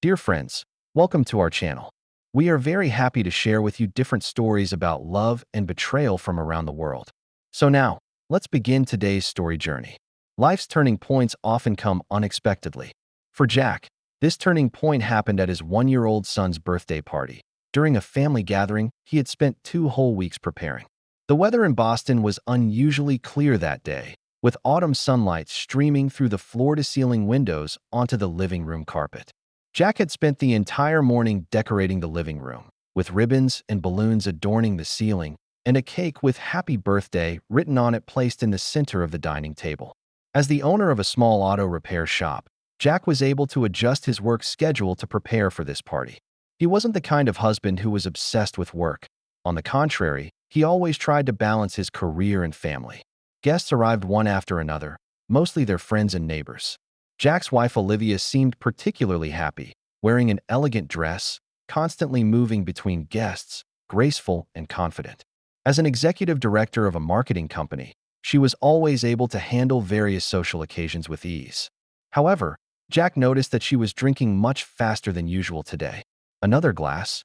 Dear friends, welcome to our channel. We are very happy to share with you different stories about love and betrayal from around the world. So now, let's begin today's story journey. Life's turning points often come unexpectedly. For Jack, this turning point happened at his one-year-old son's birthday party. During a family gathering, he had spent 2 whole weeks preparing. The weather in Boston was unusually clear that day, with autumn sunlight streaming through the floor-to-ceiling windows onto the living room carpet. Jack had spent the entire morning decorating the living room, with ribbons and balloons adorning the ceiling, and a cake with "Happy Birthday" written on it placed in the center of the dining table. As the owner of a small auto repair shop, Jack was able to adjust his work schedule to prepare for this party. He wasn't the kind of husband who was obsessed with work. On the contrary, he always tried to balance his career and family. Guests arrived one after another, mostly their friends and neighbors. Jack's wife Olivia seemed particularly happy, wearing an elegant dress, constantly moving between guests, graceful and confident. As an executive director of a marketing company, she was always able to handle various social occasions with ease. However, Jack noticed that she was drinking much faster than usual today. Another glass?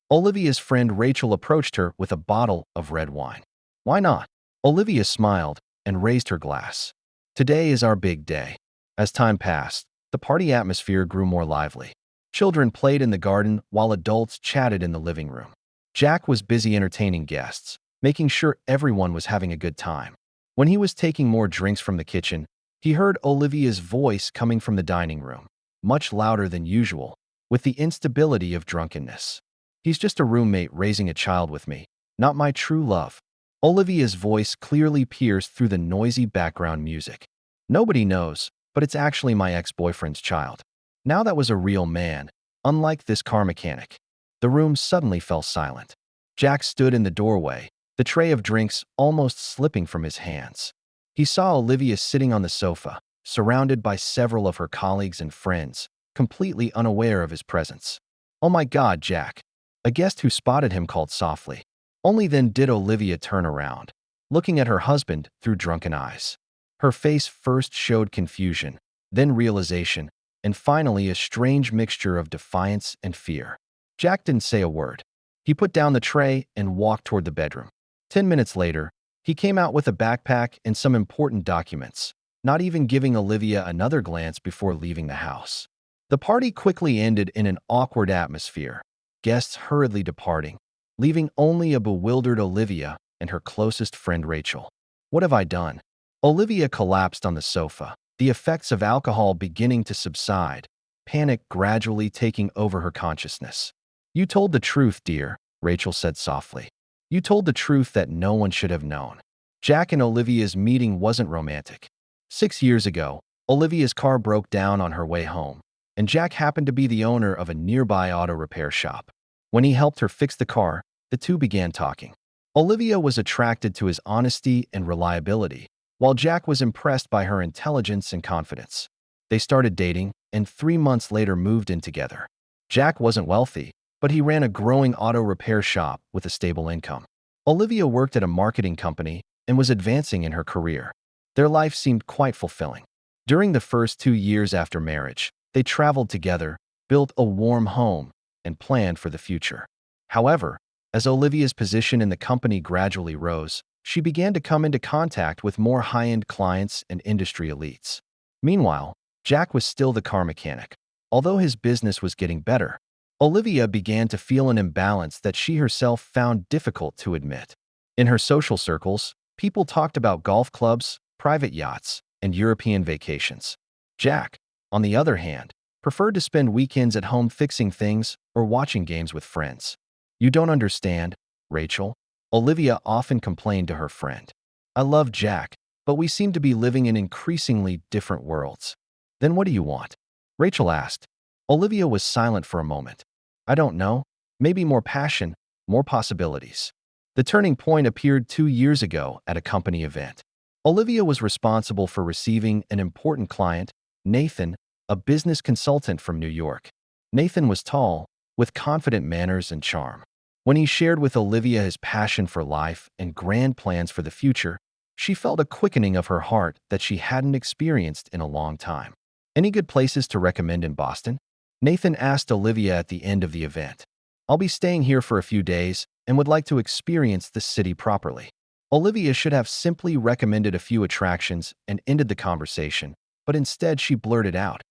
Olivia's friend Rachel approached her with a bottle of red wine. "Why not?" Olivia smiled and raised her glass. "Today is our big day." As time passed, the party atmosphere grew more lively. Children played in the garden while adults chatted in the living room. Jack was busy entertaining guests, making sure everyone was having a good time. When he was taking more drinks from the kitchen, he heard Olivia's voice coming from the dining room, much louder than usual, with the instability of drunkenness. "He's just a roommate raising a child with me, not my true love." Olivia's voice clearly pierced through the noisy background music. "Nobody knows, but it's actually my ex-boyfriend's child." Now that was a real man, unlike this car mechanic. The room suddenly fell silent. Jack stood in the doorway, the tray of drinks almost slipping from his hands. He saw Olivia sitting on the sofa, surrounded by several of her colleagues and friends, completely unaware of his presence. "Oh my God, Jack!" a guest who spotted him called softly. Only then did Olivia turn around, looking at her husband through drunken eyes. Her face first showed confusion, then realization, and finally a strange mixture of defiance and fear. Jack didn't say a word. He put down the tray and walked toward the bedroom. 10 minutes later, he came out with a backpack and some important documents, not even giving Olivia another glance before leaving the house. The party quickly ended in an awkward atmosphere, guests hurriedly departing, leaving only a bewildered Olivia and her closest friend Rachel. "What have I done?" Olivia collapsed on the sofa, the effects of alcohol beginning to subside, panic gradually taking over her consciousness. "You told the truth, dear," Rachel said softly. "You told the truth that no one should have known." Jack and Olivia's meeting wasn't romantic. 6 years ago, Olivia's car broke down on her way home, and Jack happened to be the owner of a nearby auto repair shop. When he helped her fix the car, the two began talking. Olivia was attracted to his honesty and reliability, while Jack was impressed by her intelligence and confidence. They started dating, and 3 months later moved in together. Jack wasn't wealthy, but he ran a growing auto repair shop with a stable income. Olivia worked at a marketing company and was advancing in her career. Their life seemed quite fulfilling. During the first 2 years after marriage, they traveled together, built a warm home, and planned for the future. However, as Olivia's position in the company gradually rose, she began to come into contact with more high-end clients and industry elites. Meanwhile, Jack was still the car mechanic. Although his business was getting better, Olivia began to feel an imbalance that she herself found difficult to admit. In her social circles, people talked about golf clubs, private yachts, and European vacations. Jack, on the other hand, preferred to spend weekends at home fixing things or watching games with friends. "You don't understand, Rachel," Olivia often complained to her friend. "I love Jack, but we seem to be living in increasingly different worlds." "Then what do you want?" Rachel asked. Olivia was silent for a moment. "I don't know. Maybe more passion, more possibilities." The turning point appeared 2 years ago at a company event. Olivia was responsible for receiving an important client, Nathan, a business consultant from New York. Nathan was tall, with confident manners and charm. When he shared with Olivia his passion for life and grand plans for the future, she felt a quickening of her heart that she hadn't experienced in a long time. "Any good places to recommend in Boston?" Nathan asked Olivia at the end of the event. I'll be staying here for a few days and would like to experience the city properly. Olivia should have simply recommended a few attractions and ended the conversation, but instead she blurted out,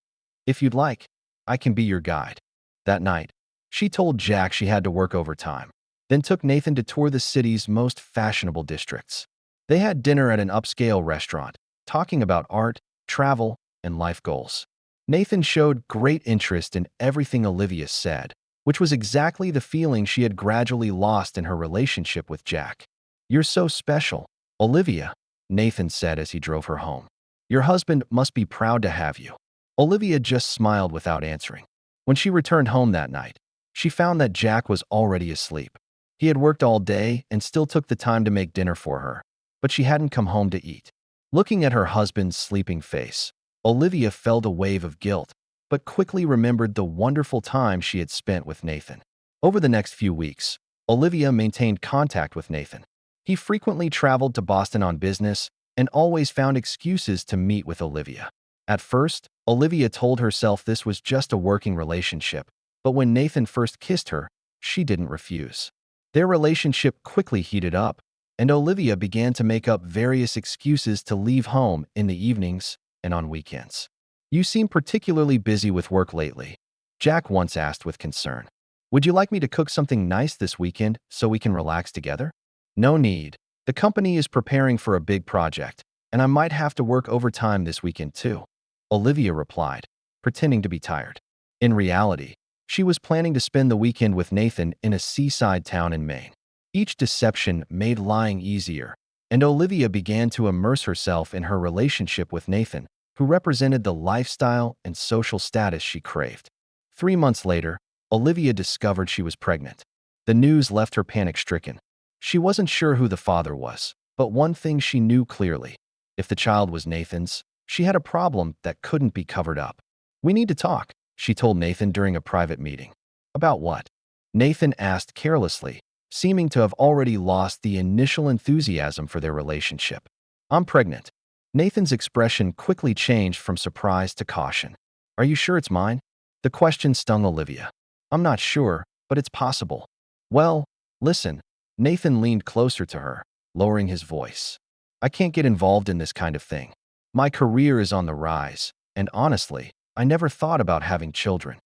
"If you'd like, I can be your guide." That night, she told Jack she had to work overtime, then took Nathan to tour the city's most fashionable districts. They had dinner at an upscale restaurant, talking about art, travel, and life goals. Nathan showed great interest in everything Olivia said, which was exactly the feeling she had gradually lost in her relationship with Jack. "You're so special, Olivia," Nathan said as he drove her home. "Your husband must be proud to have you." Olivia just smiled without answering. When she returned home that night, she found that Jack was already asleep. He had worked all day and still took the time to make dinner for her, but she hadn't come home to eat. Looking at her husband's sleeping face, Olivia felt a wave of guilt, but quickly remembered the wonderful time she had spent with Nathan. Over the next few weeks, Olivia maintained contact with Nathan. He frequently traveled to Boston on business and always found excuses to meet with Olivia. At first, Olivia told herself this was just a working relationship, but when Nathan first kissed her, she didn't refuse. Their relationship quickly heated up, and Olivia began to make up various excuses to leave home in the evenings and on weekends. "You seem particularly busy with work lately," Jack once asked with concern. "Would you like me to cook something nice this weekend so we can relax together?" "No need. The company is preparing for a big project, and I might have to work overtime this weekend too," Olivia replied, pretending to be tired. In reality, she was planning to spend the weekend with Nathan in a seaside town in Maine. Each deception made lying easier, and Olivia began to immerse herself in her relationship with Nathan, who represented the lifestyle and social status she craved. 3 months later, Olivia discovered she was pregnant. The news left her panic-stricken. She wasn't sure who the father was, but one thing she knew clearly: if the child was Nathan's, she had a problem that couldn't be covered up. "We need to talk," she told Nathan during a private meeting. "About what?" Nathan asked carelessly, seeming to have already lost the initial enthusiasm for their relationship. "I'm pregnant." Nathan's expression quickly changed from surprise to caution. "Are you sure it's mine?" The question stung Olivia. "I'm not sure, but it's possible." "Well, listen." Nathan leaned closer to her, lowering his voice. "I can't get involved in this kind of thing. My career is on the rise, and honestly, I never thought about having children."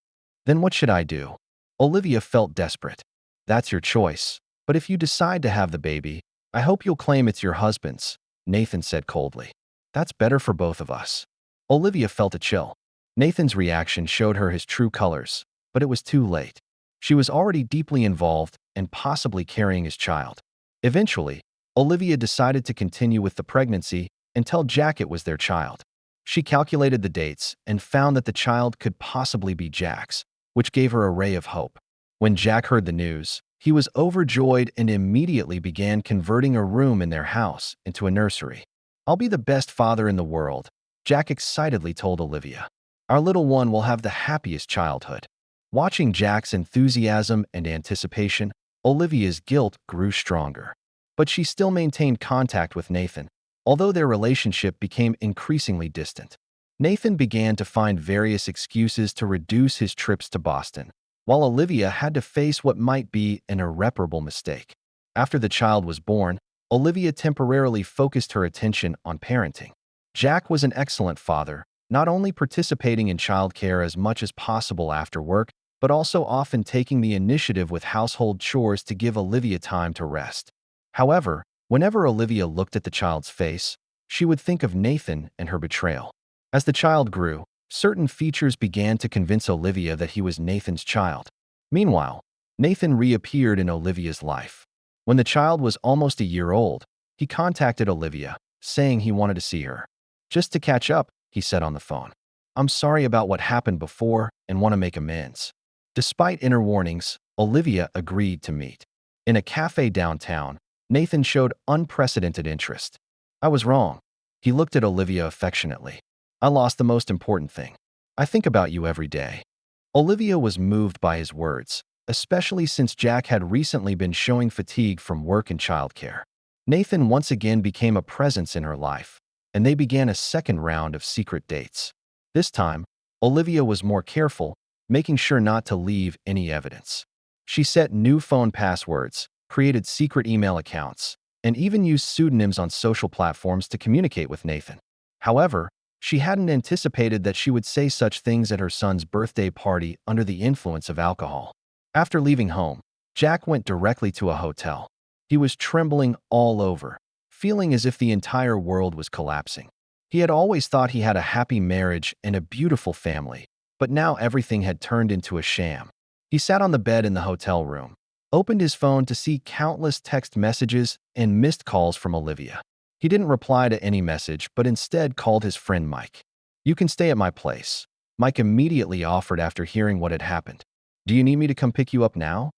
"Then what should I do?" Olivia felt desperate. "That's your choice, but if you decide to have the baby, I hope you'll claim it's your husband's," Nathan said coldly. "That's better for both of us." Olivia felt a chill. Nathan's reaction showed her his true colors, but it was too late. She was already deeply involved and possibly carrying his child. Eventually, Olivia decided to continue with the pregnancy and tell Jack it was their child. She calculated the dates and found that the child could possibly be Jack's, which gave her a ray of hope. When Jack heard the news, he was overjoyed and immediately began converting a room in their house into a nursery. "I'll be the best father in the world," Jack excitedly told Olivia. "Our little one will have the happiest childhood." Watching Jack's enthusiasm and anticipation, Olivia's guilt grew stronger. But she still maintained contact with Nathan, although their relationship became increasingly distant. Nathan began to find various excuses to reduce his trips to Boston, while Olivia had to face what might be an irreparable mistake. After the child was born, Olivia temporarily focused her attention on parenting. Jack was an excellent father, not only participating in childcare as much as possible after work, but also often taking the initiative with household chores to give Olivia time to rest. However, whenever Olivia looked at the child's face, she would think of Nathan and her betrayal. As the child grew, certain features began to convince Olivia that he was Nathan's child. Meanwhile, Nathan reappeared in Olivia's life. When the child was almost a year old, he contacted Olivia, saying he wanted to see her. "Just to catch up," he said on the phone. "I'm sorry about what happened before and want to make amends." Despite inner warnings, Olivia agreed to meet. In a cafe downtown, Nathan showed unprecedented interest. "I was wrong." He looked at Olivia affectionately. "I lost the most important thing. I think about you every day." Olivia was moved by his words, especially since Jack had recently been showing fatigue from work and childcare. Nathan once again became a presence in her life, and they began a second round of secret dates. This time, Olivia was more careful, making sure not to leave any evidence. She set new phone passwords, created secret email accounts, and even used pseudonyms on social platforms to communicate with Nathan. However, she hadn't anticipated that she would say such things at her son's birthday party under the influence of alcohol. After leaving home, Jack went directly to a hotel. He was trembling all over, feeling as if the entire world was collapsing. He had always thought he had a happy marriage and a beautiful family, but now everything had turned into a sham. He sat on the bed in the hotel room, opened his phone to see countless text messages and missed calls from Olivia. He didn't reply to any message, but instead called his friend Mike. "You can stay at my place," Mike immediately offered after hearing what had happened. "Do you need me to come pick you up now?"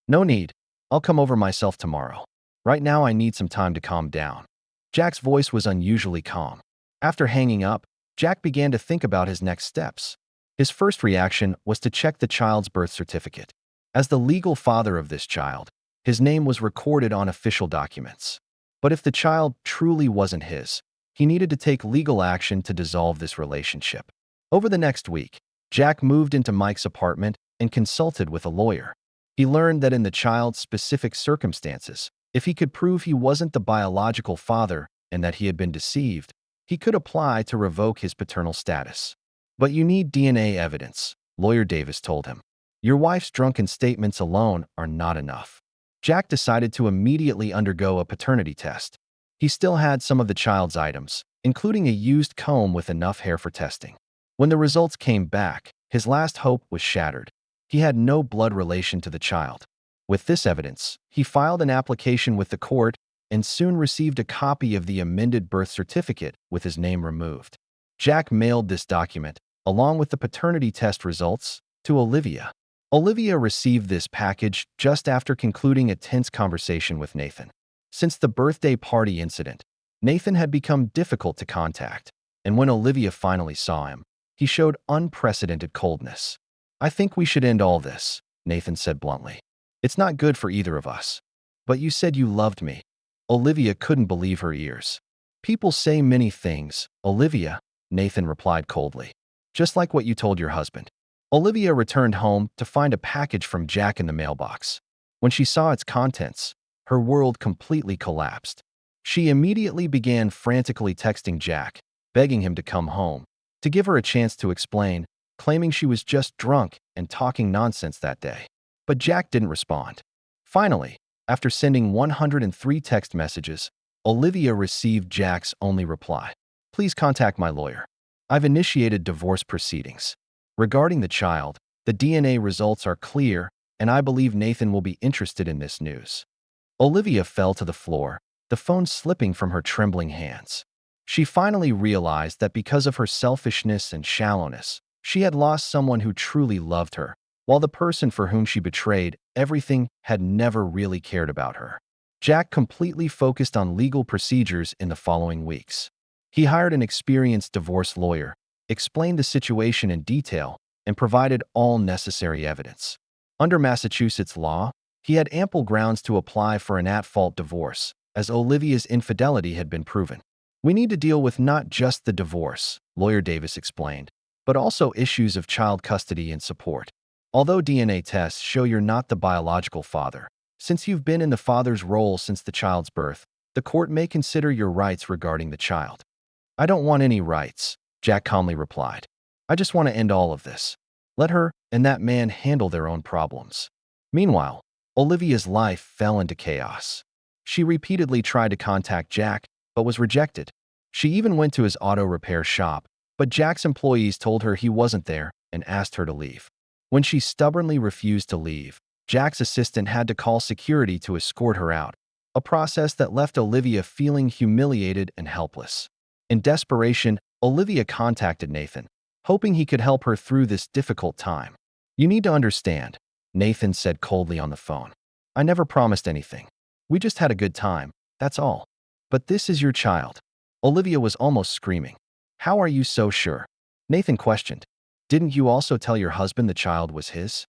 "No need. I'll come over myself tomorrow. Right now I need some time to calm down." Jack's voice was unusually calm. After hanging up, Jack began to think about his next steps. His first reaction was to check the child's birth certificate. As the legal father of this child, his name was recorded on official documents. But if the child truly wasn't his, he needed to take legal action to dissolve this relationship. Over the next week, Jack moved into Mike's apartment and consulted with a lawyer. He learned that in the child's specific circumstances, if he could prove he wasn't the biological father and that he had been deceived, he could apply to revoke his paternal status. "But you need DNA evidence," Lawyer Davis told him. "Your wife's drunken statements alone are not enough." Jack decided to immediately undergo a paternity test. He still had some of the child's items, including a used comb with enough hair for testing. When the results came back, his last hope was shattered. He had no blood relation to the child. With this evidence, he filed an application with the court and soon received a copy of the amended birth certificate with his name removed. Jack mailed this document, along with the paternity test results, to Olivia. Olivia received this package just after concluding a tense conversation with Nathan. Since the birthday party incident, Nathan had become difficult to contact, and when Olivia finally saw him, he showed unprecedented coldness. "I think we should end all this," Nathan said bluntly. "It's not good for either of us." "But you said you loved me." Olivia couldn't believe her ears. "People say many things, Olivia," Nathan replied coldly. "Just like what you told your husband." Olivia returned home to find a package from Jack in the mailbox. When she saw its contents, her world completely collapsed. She immediately began frantically texting Jack, begging him to come home, to give her a chance to explain, claiming she was just drunk and talking nonsense that day. But Jack didn't respond. Finally, after sending 103 text messages, Olivia received Jack's only reply. "Please contact my lawyer. I've initiated divorce proceedings. Regarding the child, the DNA results are clear, and I believe Nathan will be interested in this news." Olivia fell to the floor, the phone slipping from her trembling hands. She finally realized that because of her selfishness and shallowness, she had lost someone who truly loved her, while the person for whom she betrayed everything had never really cared about her. Jack completely focused on legal procedures in the following weeks. He hired an experienced divorce lawyer, explained the situation in detail, and provided all necessary evidence. Under Massachusetts law, he had ample grounds to apply for an at-fault divorce, as Olivia's infidelity had been proven. "We need to deal with not just the divorce," Lawyer Davis explained, "but also issues of child custody and support. Although DNA tests show you're not the biological father, since you've been in the father's role since the child's birth, the court may consider your rights regarding the child." "I don't want any rights," Jack calmly replied. "I just want to end all of this. Let her and that man handle their own problems." Meanwhile, Olivia's life fell into chaos. She repeatedly tried to contact Jack, but was rejected. She even went to his auto repair shop, but Jack's employees told her he wasn't there and asked her to leave. When she stubbornly refused to leave, Jack's assistant had to call security to escort her out, a process that left Olivia feeling humiliated and helpless. In desperation, Olivia contacted Nathan, hoping he could help her through this difficult time. "You need to understand," Nathan said coldly on the phone. "I never promised anything. We just had a good time, that's all. But this is your child." Olivia was almost screaming. "How are you so sure?" Nathan questioned. "Didn't you also tell your husband the child was his?"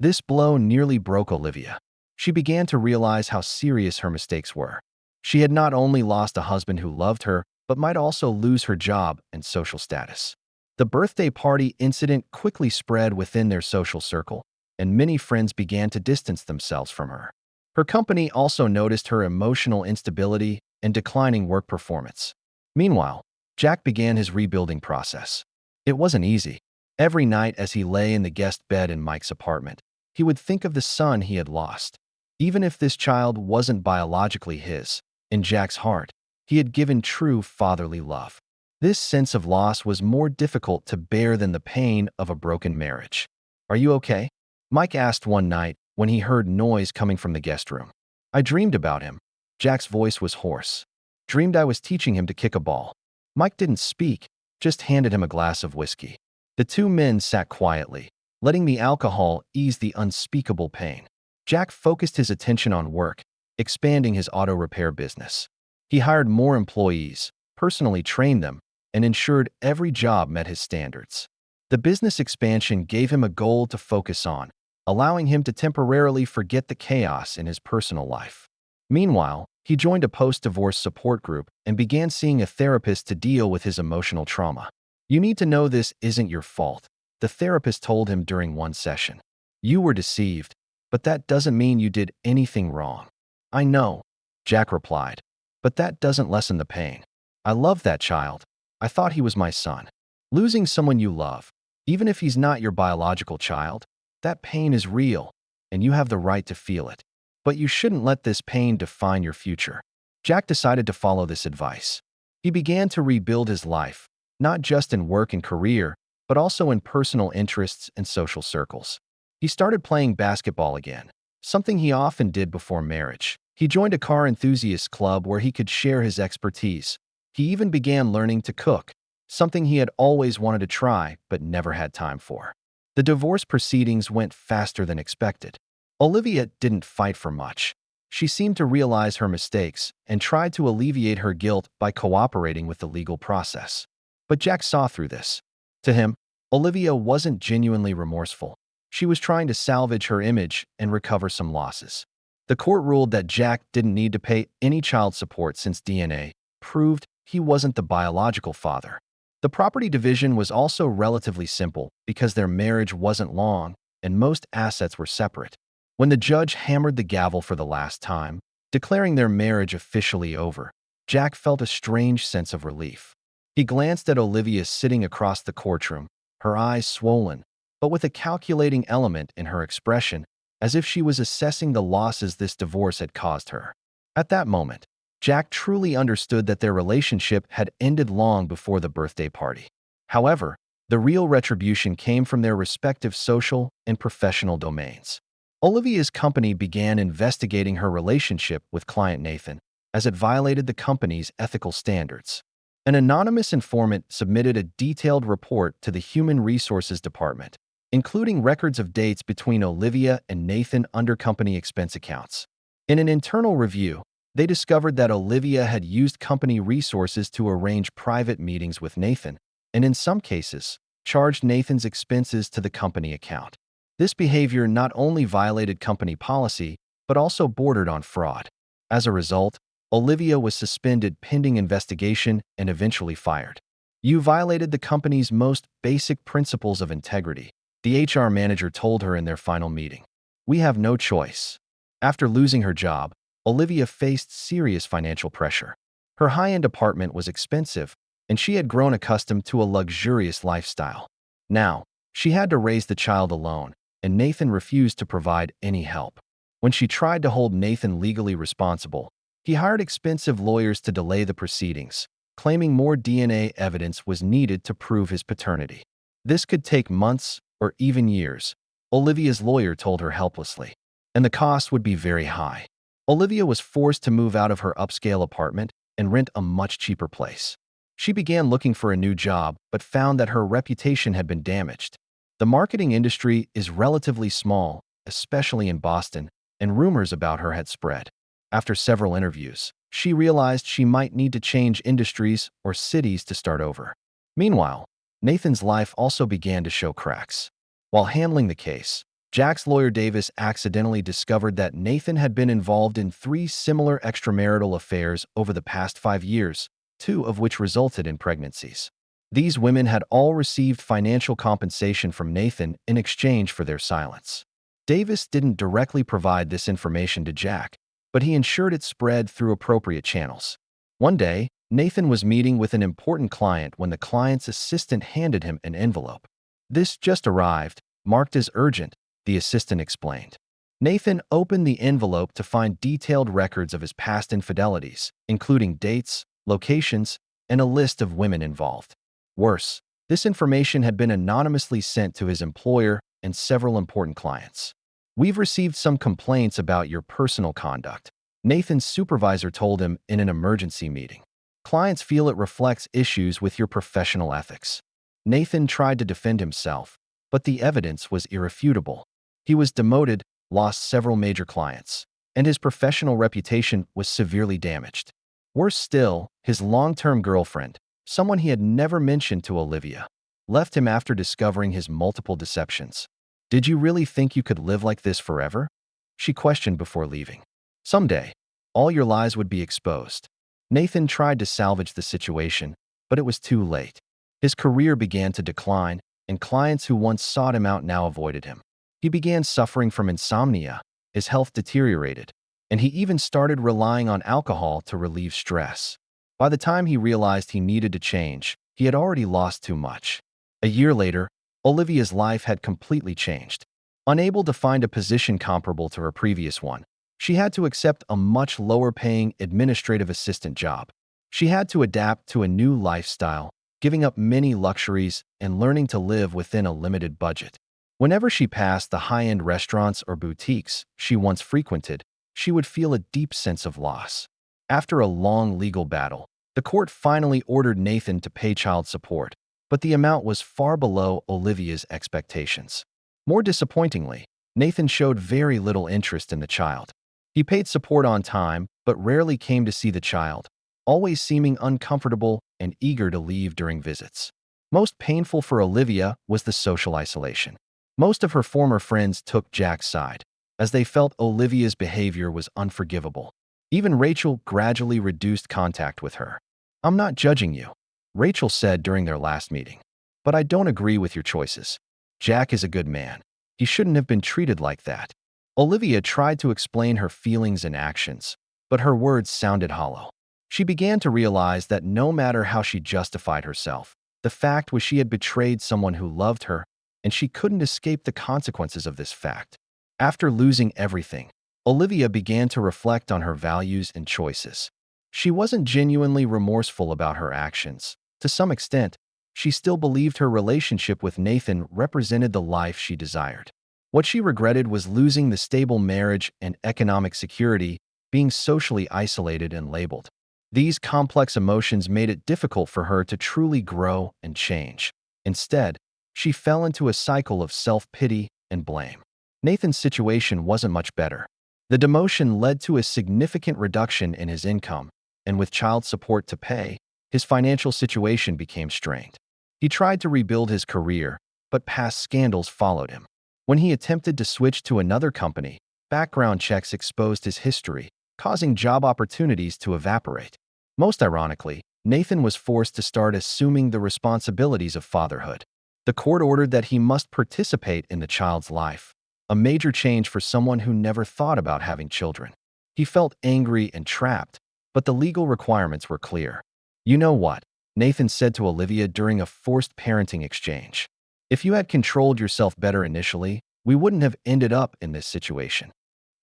This blow nearly broke Olivia. She began to realize how serious her mistakes were. She had not only lost a husband who loved her, but might also lose her job and social status. The birthday party incident quickly spread within their social circle, and many friends began to distance themselves from her. Her company also noticed her emotional instability and declining work performance. Meanwhile, Jack began his rebuilding process. It wasn't easy. Every night as he lay in the guest bed in Mike's apartment, he would think of the son he had lost. Even if this child wasn't biologically his, in Jack's heart, he had given true fatherly love. This sense of loss was more difficult to bear than the pain of a broken marriage. "Are you okay?" Mike asked one night when he heard noise coming from the guest room. "I dreamed about him." Jack's voice was hoarse. "Dreamed I was teaching him to kick a ball." Mike didn't speak, just handed him a glass of whiskey. The two men sat quietly, letting the alcohol ease the unspeakable pain. Jack focused his attention on work, expanding his auto repair business. He hired more employees, personally trained them, and ensured every job met his standards. The business expansion gave him a goal to focus on, allowing him to temporarily forget the chaos in his personal life. Meanwhile, he joined a post-divorce support group and began seeing a therapist to deal with his emotional trauma. "You need to know this isn't your fault," the therapist told him during one session. "You were deceived, but that doesn't mean you did anything wrong." "I know," Jack replied, "but that doesn't lessen the pain. I love that child. I thought he was my son." Losing someone you love, even if he's not your biological child, that pain is real, and you have the right to feel it. But you shouldn't let this pain define your future. Jack decided to follow this advice. He began to rebuild his life, not just in work and career, but also in personal interests and social circles. He started playing basketball again, something he often did before marriage. He joined a car enthusiast club where he could share his expertise. He even began learning to cook, something he had always wanted to try but never had time for. The divorce proceedings went faster than expected. Olivia didn't fight for much. She seemed to realize her mistakes and tried to alleviate her guilt by cooperating with the legal process. But Jack saw through this. To him, Olivia wasn't genuinely remorseful. She was trying to salvage her image and recover some losses. The court ruled that Jack didn't need to pay any child support since DNA proved he wasn't the biological father. The property division was also relatively simple because their marriage wasn't long and most assets were separate. When the judge hammered the gavel for the last time, declaring their marriage officially over, Jack felt a strange sense of relief. He glanced at Olivia sitting across the courtroom, her eyes swollen, but with a calculating element in her expression, as if she was assessing the losses this divorce had caused her. At that moment, Jack truly understood that their relationship had ended long before the birthday party. However, the real retribution came from their respective social and professional domains. Olivia's company began investigating her relationship with client Nathan, as it violated the company's ethical standards. An anonymous informant submitted a detailed report to the Human Resources Department, including records of dates between Olivia and Nathan under company expense accounts. In an internal review, they discovered that Olivia had used company resources to arrange private meetings with Nathan, and in some cases, charged Nathan's expenses to the company account. This behavior not only violated company policy, but also bordered on fraud. As a result, Olivia was suspended pending investigation and eventually fired. "You violated the company's most basic principles of integrity," the HR manager told her in their final meeting. "We have no choice." After losing her job, Olivia faced serious financial pressure. Her high-end apartment was expensive, and she had grown accustomed to a luxurious lifestyle. Now, she had to raise the child alone, and Nathan refused to provide any help. When she tried to hold Nathan legally responsible, he hired expensive lawyers to delay the proceedings, claiming more DNA evidence was needed to prove his paternity. This could take months or even years, Olivia's lawyer told her helplessly, and the cost would be very high. Olivia was forced to move out of her upscale apartment and rent a much cheaper place. She began looking for a new job, but found that her reputation had been damaged. The marketing industry is relatively small, especially in Boston, and rumors about her had spread. After several interviews, she realized she might need to change industries or cities to start over. Meanwhile, Nathan's life also began to show cracks. While handling the case, Jack's lawyer Davis accidentally discovered that Nathan had been involved in 3 similar extramarital affairs over the past 5 years, 2 of which resulted in pregnancies. These women had all received financial compensation from Nathan in exchange for their silence. Davis didn't directly provide this information to Jack, but he ensured it spread through appropriate channels. One day, Nathan was meeting with an important client when the client's assistant handed him an envelope. "This just arrived, marked as urgent," the assistant explained. Nathan opened the envelope to find detailed records of his past infidelities, including dates, locations, and a list of women involved. Worse, this information had been anonymously sent to his employer and several important clients. "We've received some complaints about your personal conduct," Nathan's supervisor told him in an emergency meeting. "Clients feel it reflects issues with your professional ethics." Nathan tried to defend himself, but the evidence was irrefutable. He was demoted, lost several major clients, and his professional reputation was severely damaged. Worse still, his long-term girlfriend, someone he had never mentioned to Olivia, left him after discovering his multiple deceptions. "Did you really think you could live like this forever?" she questioned before leaving. "Someday, all your lies would be exposed." Nathan tried to salvage the situation, but it was too late. His career began to decline, and clients who once sought him out now avoided him. He began suffering from insomnia, his health deteriorated, and he even started relying on alcohol to relieve stress. By the time he realized he needed to change, he had already lost too much. A year later, Olivia's life had completely changed. Unable to find a position comparable to her previous one, she had to accept a much lower-paying administrative assistant job. She had to adapt to a new lifestyle, giving up many luxuries and learning to live within a limited budget. Whenever she passed the high-end restaurants or boutiques she once frequented, she would feel a deep sense of loss. After a long legal battle, the court finally ordered Nathan to pay child support, but the amount was far below Olivia's expectations. More disappointingly, Nathan showed very little interest in the child. He paid support on time, but rarely came to see the child, always seeming uncomfortable and eager to leave during visits. Most painful for Olivia was the social isolation. Most of her former friends took Jack's side, as they felt Olivia's behavior was unforgivable. Even Rachel gradually reduced contact with her. "I'm not judging you," Rachel said during their last meeting, "but I don't agree with your choices. Jack is a good man. He shouldn't have been treated like that." Olivia tried to explain her feelings and actions, but her words sounded hollow. She began to realize that no matter how she justified herself, the fact was she had betrayed someone who loved her, and she couldn't escape the consequences of this fact. After losing everything, Olivia began to reflect on her values and choices. She wasn't genuinely remorseful about her actions. To some extent, she still believed her relationship with Nathan represented the life she desired. What she regretted was losing the stable marriage and economic security, being socially isolated and labeled. These complex emotions made it difficult for her to truly grow and change. Instead, she fell into a cycle of self-pity and blame. Nathan's situation wasn't much better. The demotion led to a significant reduction in his income, and with child support to pay, his financial situation became strained. He tried to rebuild his career, but past scandals followed him. When he attempted to switch to another company, background checks exposed his history, causing job opportunities to evaporate. Most ironically, Nathan was forced to start assuming the responsibilities of fatherhood. The court ordered that he must participate in the child's life, a major change for someone who never thought about having children. He felt angry and trapped, but the legal requirements were clear. "You know what?" Nathan said to Olivia during a forced parenting exchange. "If you had controlled yourself better initially, we wouldn't have ended up in this situation.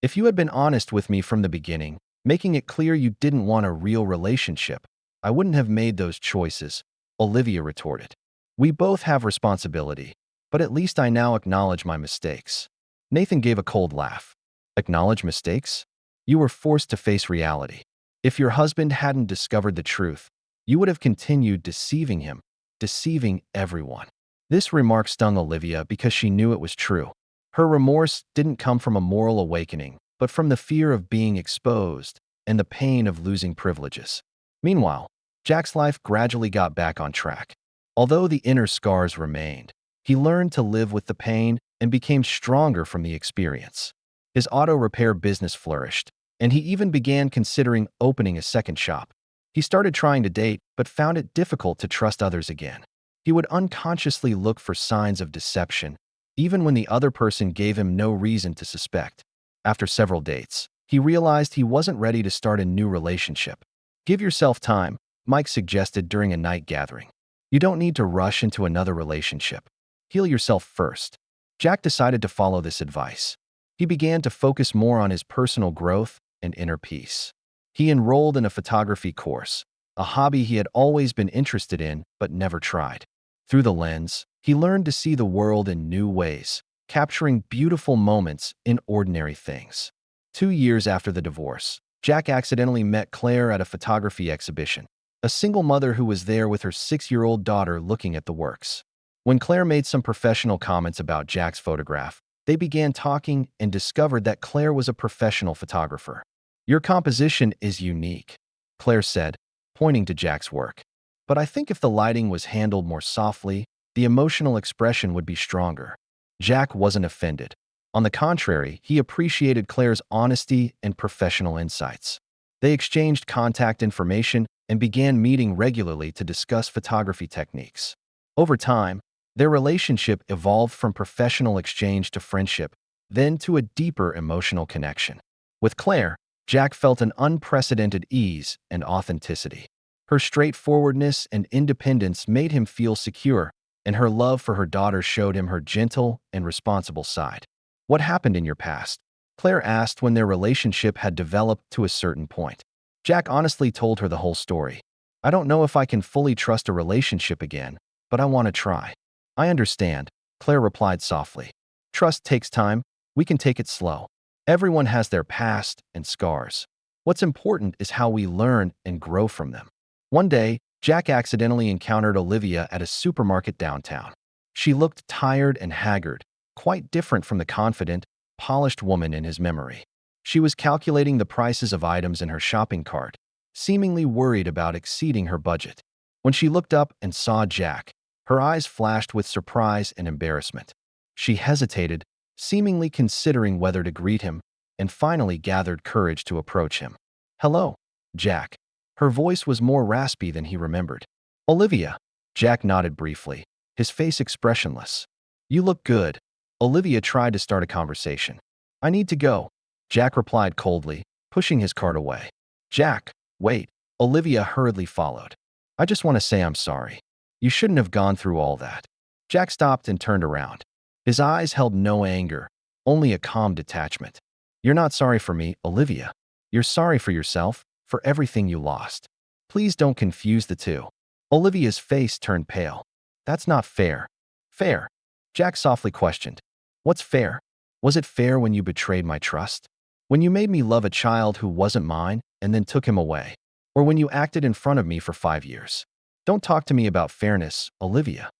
If you had been honest with me from the beginning, making it clear you didn't want a real relationship, I wouldn't have made those choices," Olivia retorted. "We both have responsibility, but at least I now acknowledge my mistakes." Nathan gave a cold laugh. "Acknowledge mistakes? You were forced to face reality. If your husband hadn't discovered the truth, you would have continued deceiving him, deceiving everyone." This remark stung Olivia because she knew it was true. Her remorse didn't come from a moral awakening, but from the fear of being exposed and the pain of losing privileges. Meanwhile, Jack's life gradually got back on track. Although the inner scars remained, he learned to live with the pain and became stronger from the experience. His auto repair business flourished, and he even began considering opening a second shop. He started trying to date, but found it difficult to trust others again. He would unconsciously look for signs of deception, even when the other person gave him no reason to suspect. After several dates, he realized he wasn't ready to start a new relationship. Give yourself time, Mike suggested during a night gathering. You don't need to rush into another relationship. Heal yourself first. Jack decided to follow this advice. He began to focus more on his personal growth and inner peace. He enrolled in a photography course, a hobby he had always been interested in but never tried. Through the lens, he learned to see the world in new ways, capturing beautiful moments in ordinary things. 2 years after the divorce, Jack accidentally met Claire at a photography exhibition, a single mother who was there with her 6-year-old daughter looking at the works. When Claire made some professional comments about Jack's photograph, they began talking and discovered that Claire was a professional photographer. Your composition is unique, Claire said, pointing to Jack's work. But I think if the lighting was handled more softly, the emotional expression would be stronger. Jack wasn't offended. On the contrary, he appreciated Claire's honesty and professional insights. They exchanged contact information and began meeting regularly to discuss photography techniques. Over time, their relationship evolved from professional exchange to friendship, then to a deeper emotional connection. With Claire, Jack felt an unprecedented ease and authenticity. Her straightforwardness and independence made him feel secure, and her love for her daughter showed him her gentle and responsible side. What happened in your past? Claire asked when their relationship had developed to a certain point. Jack honestly told her the whole story. I don't know if I can fully trust a relationship again, but I want to try. I understand, Claire replied softly. Trust takes time. We can take it slow. Everyone has their past and scars. What's important is how we learn and grow from them. One day, Jack accidentally encountered Olivia at a supermarket downtown. She looked tired and haggard, quite different from the confident, polished woman in his memory. She was calculating the prices of items in her shopping cart, seemingly worried about exceeding her budget. When she looked up and saw Jack, her eyes flashed with surprise and embarrassment. She hesitated, seemingly considering whether to greet him, and finally gathered courage to approach him. Hello, Jack. Her voice was more raspy than he remembered. Olivia. Jack nodded briefly, his face expressionless. You look good. Olivia tried to start a conversation. I need to go, Jack replied coldly, pushing his cart away. Jack, wait. Olivia hurriedly followed. I just want to say I'm sorry. You shouldn't have gone through all that. Jack stopped and turned around. His eyes held no anger, only a calm detachment. You're not sorry for me, Olivia. You're sorry for yourself, for everything you lost. Please don't confuse the two. Olivia's face turned pale. That's not fair. Fair? Jack softly questioned. What's fair? Was it fair when you betrayed my trust? When you made me love a child who wasn't mine and then took him away? Or when you acted in front of me for 5 years? Don't talk to me about fairness, Olivia.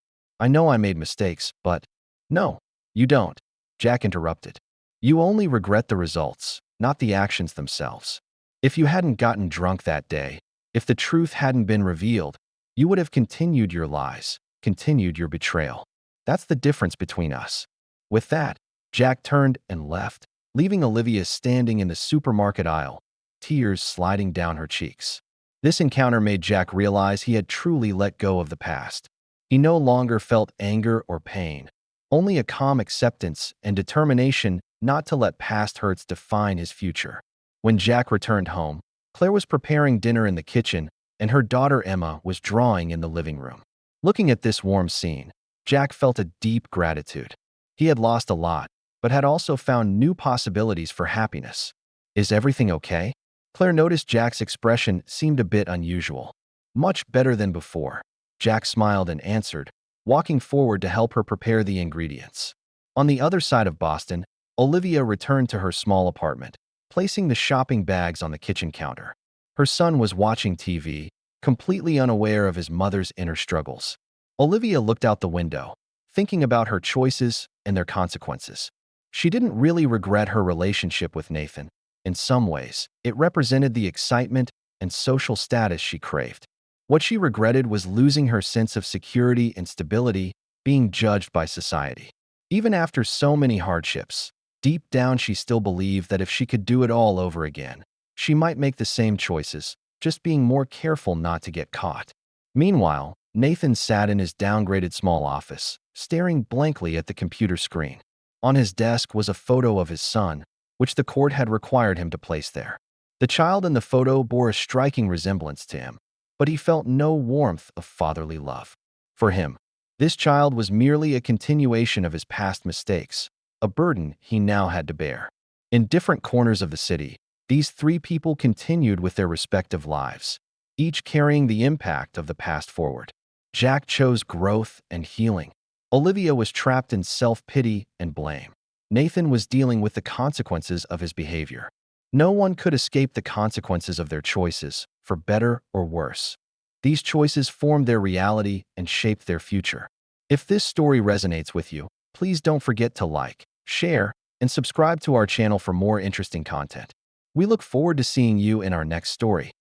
I know I made mistakes, but… No, you don't, Jack interrupted. You only regret the results, not the actions themselves. If you hadn't gotten drunk that day, if the truth hadn't been revealed, you would have continued your lies, continued your betrayal. That's the difference between us. With that, Jack turned and left, leaving Olivia standing in the supermarket aisle, tears sliding down her cheeks. This encounter made Jack realize he had truly let go of the past. He no longer felt anger or pain, only a calm acceptance and determination not to let past hurts define his future. When Jack returned home, Claire was preparing dinner in the kitchen, and her daughter Emma was drawing in the living room. Looking at this warm scene, Jack felt a deep gratitude. He had lost a lot, but had also found new possibilities for happiness. Is everything okay? Claire noticed Jack's expression seemed a bit unusual. Much better than before. Jack smiled and answered, walking forward to help her prepare the ingredients. On the other side of Boston, Olivia returned to her small apartment, placing the shopping bags on the kitchen counter. Her son was watching TV, completely unaware of his mother's inner struggles. Olivia looked out the window, thinking about her choices and their consequences. She didn't really regret her relationship with Nathan. In some ways, it represented the excitement and social status she craved. What she regretted was losing her sense of security and stability, being judged by society. Even after so many hardships, deep down she still believed that if she could do it all over again, she might make the same choices, just being more careful not to get caught. Meanwhile, Nathan sat in his downgraded small office, staring blankly at the computer screen. On his desk was a photo of his son, which the court had required him to place there. The child in the photo bore a striking resemblance to him, but he felt no warmth of fatherly love. For him, this child was merely a continuation of his past mistakes, a burden he now had to bear. In different corners of the city, these three people continued with their respective lives, each carrying the impact of the past forward. Jack chose growth and healing. Olivia was trapped in self-pity and blame. Nathan was dealing with the consequences of his behavior. No one could escape the consequences of their choices, for better or worse. These choices formed their reality and shaped their future. If this story resonates with you, please don't forget to like, share, and subscribe to our channel for more interesting content. We look forward to seeing you in our next story.